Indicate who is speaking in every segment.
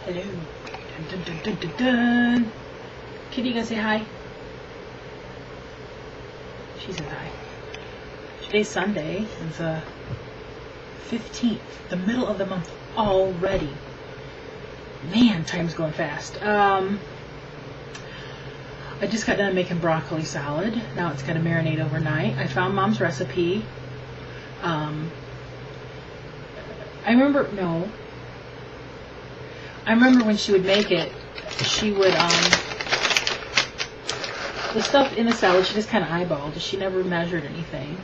Speaker 1: Hello. Dun, dun, dun, dun, dun. Kitty, gonna say hi? She said hi. Today's Sunday. It's the 15th, the middle of the month already. Man, time's going fast. I just got done making broccoli salad. Now it's got to marinate overnight. I found Mom's recipe. I remember when she would make it, she would, the stuff in the salad, she just kind of eyeballed. She never measured anything.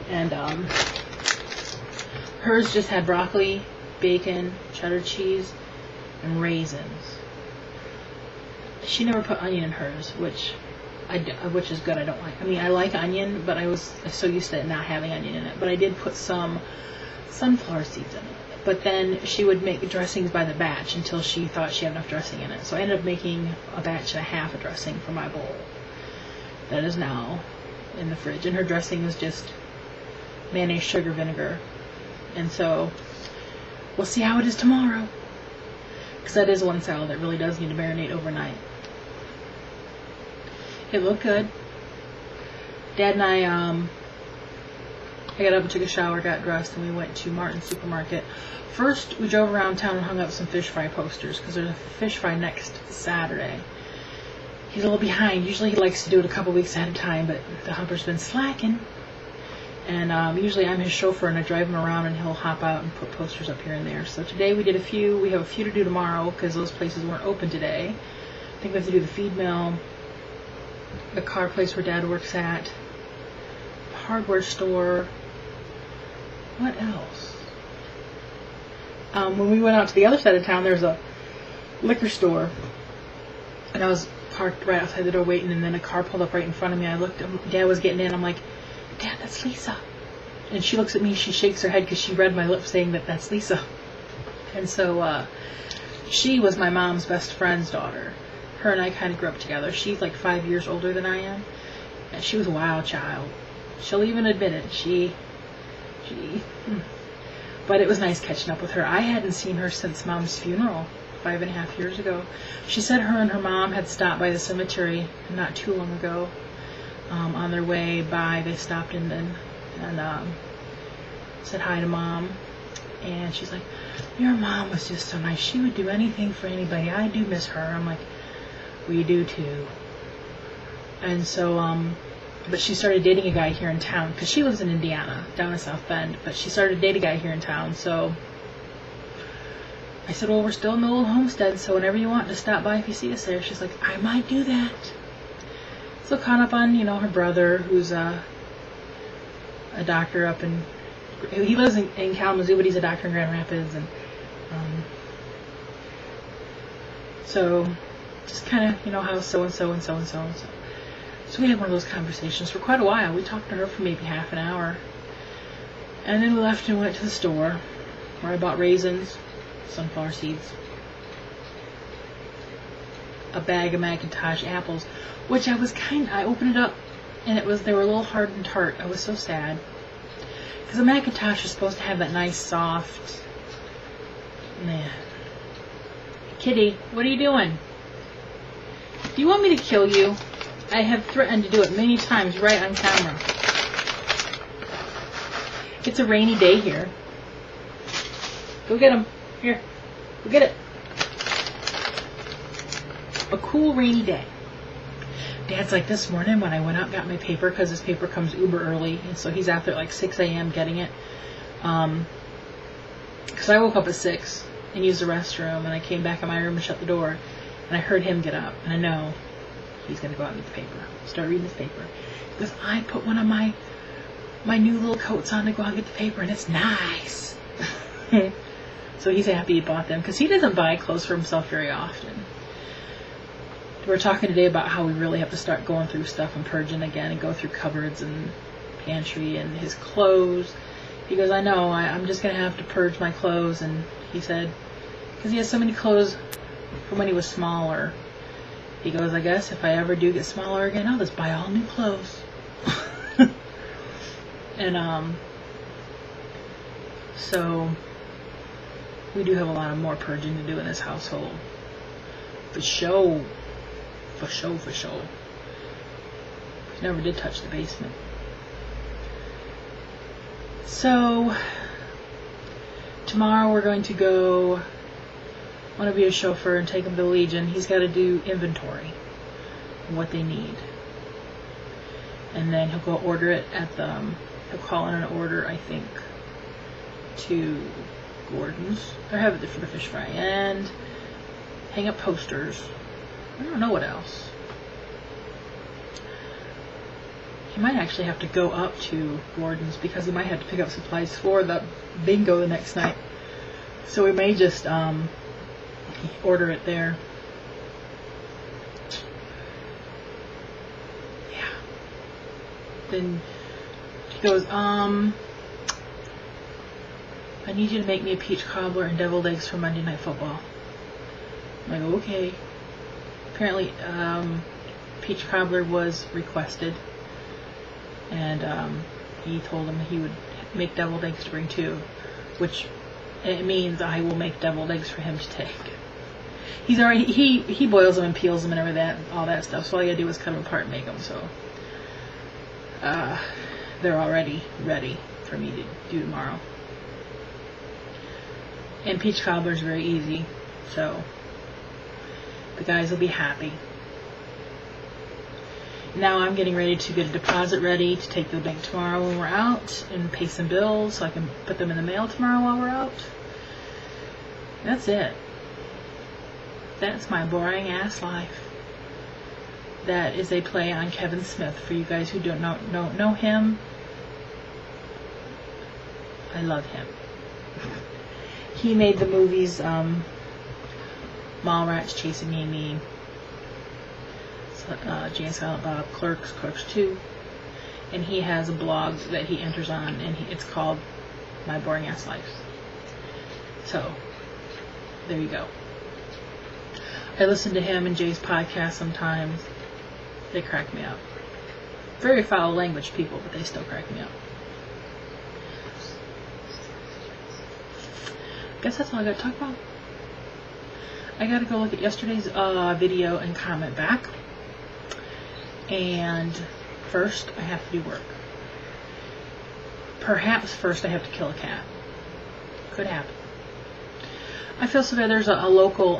Speaker 1: And, hers just had broccoli, bacon, cheddar cheese, and raisins. She never put onion in hers, which is good. I don't like. I mean, I like onion, but I was so used to it not having onion in it. But I did put some sunflower seeds in it. But then she would make dressings by the batch until she thought she had enough dressing in it. So I ended up making a batch and a half of dressing for my bowl. That is now in the fridge. And her dressing is just mayonnaise, sugar, vinegar. And so we'll see how it is tomorrow. Because that is one salad that really does need to marinate overnight. It looked good. Dad and I got up and took a shower, got dressed, and we went to Martin's Supermarket. First, we drove around town and hung up some fish fry posters because there's a fish fry next Saturday. He's a little behind. Usually he likes to do it a couple weeks ahead of time, but the humper's been slacking. And usually I'm his chauffeur and I drive him around and he'll hop out and put posters up here and there. So today we did a few. We have a few to do tomorrow because those places weren't open today. I think we have to do the feed mill, the car place where Dad works at, the hardware store. What else? When we went out to the other side of town, there's a liquor store. And I was parked right outside the door waiting, and then a car pulled up right in front of me. I looked, Dad was getting in. I'm like, Dad, that's Lisa. And she looks at me, she shakes her head because she read my lips saying that that's Lisa. And so she was my mom's best friend's daughter. Her and I kind of grew up together. She's like 5 years older than I am. And she was a wild child. She'll even admit it. But it was nice catching up with her. I hadn't seen her since Mom's funeral 5.5 years ago. She said her and her mom had stopped by the cemetery not too long ago. On their way by, they stopped in and said hi to Mom. And she's like, your mom was just so nice. She would do anything for anybody. I do miss her. I'm like, we do too. And so, but she started dating a guy here in town because she lives in Indiana, down in South Bend. But she started dating a guy here in town. So I said, well, we're still in the old homestead, so whenever you want to stop by if you see us there. She's like, I might do that. So caught up on, her brother, who's a doctor up in, he lives in Kalamazoo, but he's a doctor in Grand Rapids, and so just kind of, how so-and-so and so-and-so and so. So we had one of those conversations for quite a while. We talked to her for maybe half an hour. And then we left and went to the store where I bought raisins, sunflower seeds, a bag of Macintosh apples, which I opened it up and they were a little hard and tart. I was so sad. Because the Macintosh is supposed to have that nice soft, man. Kitty, what are you doing? Do you want me to kill you? I have threatened to do it many times right on camera. It's a rainy day here. Go get him. Here. Go get it. A cool rainy day. Dad's like, this morning when I went out and got my paper, because his paper comes uber early, and so he's out there at like 6 a.m. getting it. Because I woke up at 6 and used the restroom, and I came back in my room and shut the door, and I heard him get up, and I know he's going to go out and get the paper. Start reading his paper. Because I put one of my new little coats on to go out and get the paper, and it's nice. So he's happy he bought them, because he doesn't buy clothes for himself very often. We're talking today about how we really have to start going through stuff and purging again and go through cupboards and pantry and his clothes. He goes, I know, I'm just going to have to purge my clothes. And he said, because he has so many clothes from when he was smaller. He goes, I guess if I ever do get smaller again, I'll just buy all new clothes. And so We do have a lot of more purging to do in this household. For sure. For sure, for sure. Never did touch the basement. So, tomorrow we're going to go, I want to be a chauffeur and take him to the Legion. He's got to do inventory of what they need. And then he'll go order it at the, he'll call in an order, I think, to Gordon's. They're having it for the fish fry. And hang up posters. I don't know what else. He might actually have to go up to Gordon's because he might have to pick up supplies for the bingo the next night. So we may just order it there. Yeah. Then he goes, I need you to make me a peach cobbler and deviled eggs for Monday Night Football. I'm like, okay. Apparently, peach cobbler was requested. And he told him he would make deviled eggs to bring too, which it means I will make deviled eggs for him to take. He's already he boils them and peels them and all that stuff. So all you gotta do is cut them apart and make them. So they're already ready for me to do tomorrow. And peach cobbler is very easy, so the guys will be happy. Now I'm getting ready to get a deposit ready to take to the bank tomorrow when we're out and pay some bills so I can put them in the mail tomorrow while we're out. That's it. That's my boring ass life. That is a play on Kevin Smith. For you guys who don't know him, I love him. He made the movies Mallrats, Chasing Amy, Jay and Silent Bob, Clerks, Clerks 2, and he has a blog that he enters on, and it's called My Boring Ass Life. So, there you go. I listen to him and Jay's podcast sometimes. They crack me up. Very foul language people, but they still crack me up. Guess that's all I gotta talk about. I gotta go look at yesterday's video and comment back. And first, I have to do work. Perhaps first I have to kill a cat. Could happen. I feel so bad. There's a local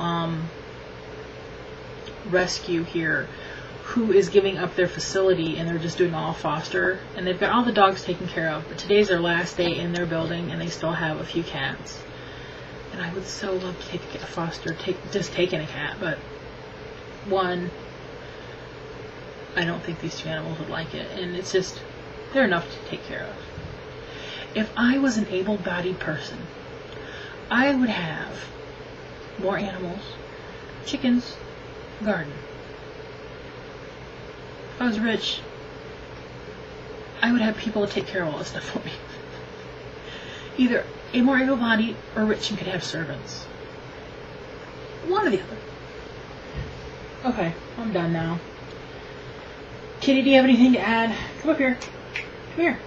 Speaker 1: rescue here who is giving up their facility, and they're just doing all foster. And they've got all the dogs taken care of, but today's their last day in their building, and they still have a few cats. And I would so love to take a cat foster, just taking a cat, but one, I don't think these two animals would like it, and it's just, they're enough to take care of. If I was an able-bodied person, I would have more animals, chickens, garden. If I was rich, I would have people to take care of all this stuff for me. Either a more able-bodied or rich and could have servants. One or the other. Okay, I'm done now. Kitty, do you have anything to add? Come up here. Come here.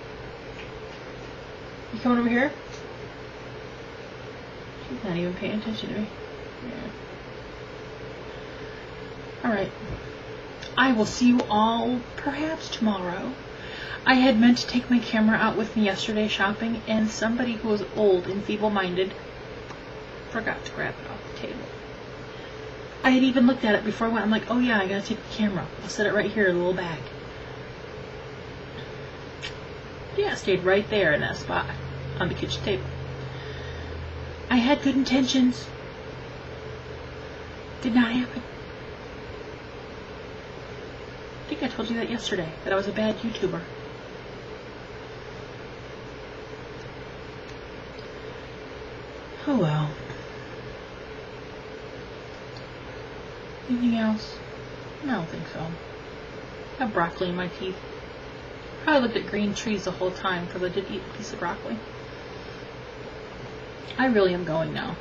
Speaker 1: You coming over here? She's not even paying attention to me. Yeah. Alright. I will see you all perhaps tomorrow. I had meant to take my camera out with me yesterday shopping, and somebody who was old and feeble-minded forgot to grab it off the table. I had even looked at it before I went. I'm like, oh yeah, I gotta take the camera. I'll set it right here in a little bag. Yeah, it stayed right there in that spot on the kitchen table. I had good intentions. Did not happen. I think I told you that yesterday, that I was a bad YouTuber. Oh well. Anything else? I don't think so. I have broccoli in my teeth. I looked at green trees the whole time because I did eat a piece of broccoli. I really am going now.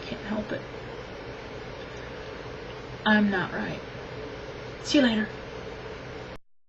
Speaker 1: Can't help it. I'm not right. See you later.